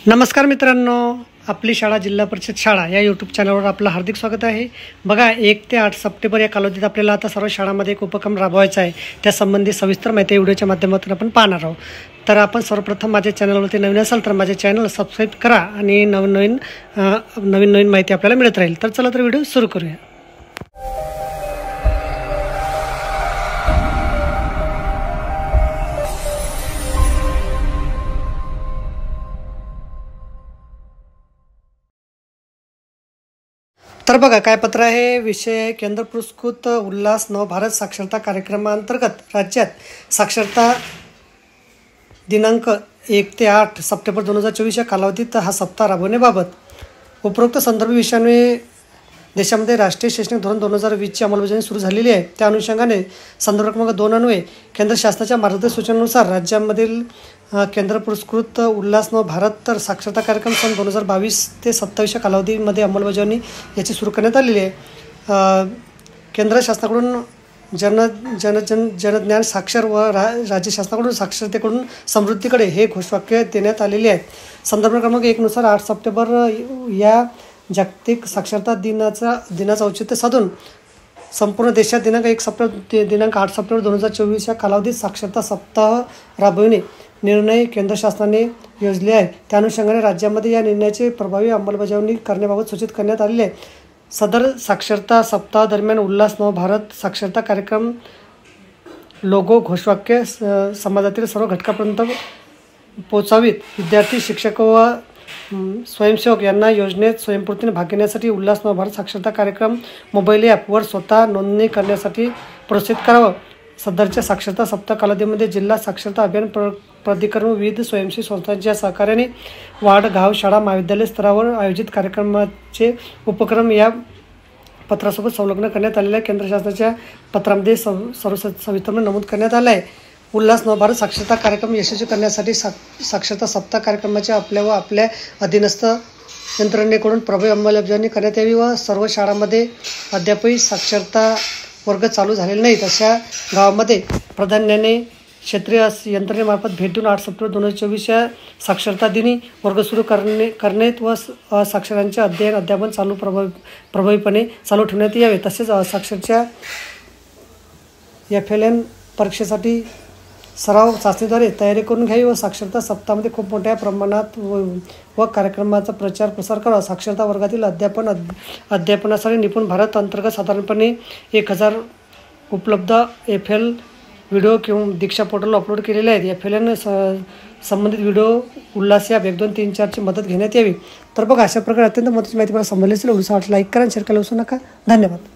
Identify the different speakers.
Speaker 1: नमस्कार मित्रांनो, आपली शाळा जिल्हा परिषद शाळा या यूट्यूब चॅनलवर आपलं हार्दिक स्वागत आहे। बघा 1 ते 8 सप्टेंबर या कालावधीत आपल्याला आता सर्व शाळांमध्ये एक उपक्रम राबवायचा आहे। त्यासंबंधी सविस्तर माहिती व्हिडिओच्या माध्यमातून आपण पाहणार आहोत। तर आपण सर्वप्रथम माझ्या चॅनलवरती नवीन असाल तर माझे चॅनल सबस्क्राईब करा आणि नवीन माहिती आपल्याला मिळत राहील। तर चला तर व्हिडिओ सुरू करूया। तर बघा काय पत्र आहे। विषय केंद्र पुरस्कृत उल्हास नवभारत साक्षरता कार्यक्रमांतर्गत राज्यात साक्षरता दिनांक 1 ते 8 सप्टेंबर 2024 या कालावधीत हा सप्ताह राबवण्याबाबत उपरोक्त संदर्भ विषयाने देशामध्ये राष्ट्रीय शैक्षणिक धोरण 2020ची अंमलबजावणी सुरू झालेली आहे। त्या अनुषंगाने संदर्भ क्रमांक 2 अन्वये केंद्र शासनाच्या मार्गदर्शक सूचनानुसार राज्यामधील केंद्र पुरस्कृत उल्हास नवभारत साक्षरता कार्यक्रम सन 2022 ते 27 या कालावधीमध्ये अंमलबजावणी याची सुरू करण्यात आलेली आहे। केंद्र शासनाकडून जनज्ञान साक्षर व राज्य शासनाकडून साक्षरतेकडून समृद्धीकडे हे घोषवाक्य देण्यात आलेले आहे। संदर्भ क्रमांक 1 नुसार 8 सप्टेंबर या जागतिक साक्षरता दिनाचं औचित्य साधून संपूर्ण देशात दिनांक 8 सप्टेंबर 2024 या कालावधीत साक्षरता सप्ताह राबविणे निर्णय केंद्र शासनाने योजले आहे। त्या अनुषंगाने राज्यामध्ये या निर्णयाची प्रभावी अंमलबजावणी करण्याबाबत सूचित करण्यात आलेले आहे। सदर साक्षरता सप्ताह दरम्यान उल्हास नवभारत साक्षरता कार्यक्रम लोगो घोषवाक्य समाजातील सर्व घटकापर्यंत पोहोचावीत। विद्यार्थी, शिक्षक व स्वयंसेवक यांना योजनेत स्वयंस्फूर्तीने भाग घेण्यासाठी उल्हास नवभारत साक्षरता कार्यक्रम मोबाईल ॲपवर स्वतः नोंदणी करण्यासाठी प्रोत्साहित करावं। सदरच्या साक्षरता सप्ताह कालावधीमध्ये जिल्हा साक्षरता अभियान प्राधिकरण व विविध स्वयंसेवी संस्थांच्या सहकार्याने वार्ड, गाव, शाळा, महाविद्यालय स्तरावर आयोजित कार्यक्रमाचे उपक्रम या पत्रासोबत संलग्न करण्यात आलेल्या केंद्र शासनाच्या पत्रामध्ये सविस्तरपणे नमूद करण्यात आलं आहे। उल्हास नवभारत साक्षरता कार्यक्रम यशस्वी करण्यासाठी साक्षरता सप्ताह कार्यक्रमाच्या आपल्या अधीनस्थ यंत्रणेकडून प्रभावी अंमलबजावणी करण्यात यावी व सर्व शाळांमध्ये अद्यापही साक्षरता वर्ग चालू झालेले नाहीत अशा गावामध्ये प्राधान्याने क्षेत्रीय यंत्रणेमार्फत भेट देऊन 8 सप्टेंबर 2024 या साक्षरता दिनी वर्ग सुरू करणे व असाक्षरांचे अध्यापन प्रभावीपणे चालू ठेवण्यात यावे। तसेच असाक्षरच्या FLN परीक्षेसाठी सराव चाचणीद्वारे तयारी करून घ्यावी व साक्षरता सप्ताहामध्ये खूप मोठ्या प्रमाणात व कार्यक्रमाचा प्रचार प्रसार करावा। साक्षरता वर्गातील अध्यापनासाठी निपुण भारत अंतर्गत साधारणपणे 1000 उपलब्ध FL व्हिडिओ किंवा दीक्षा पोर्टलला अपलोड केलेले आहेत। FLN संबंधित व्हिडिओ उल्हास या 1 2 3 4 ची मदत घेण्यात यावी। तर बघा अशा प्रकारे अत्यंत महत्त्वाची माहिती मला समजली असेल। लाईक करा, शेअर करायला विसरू नका। धन्यवाद।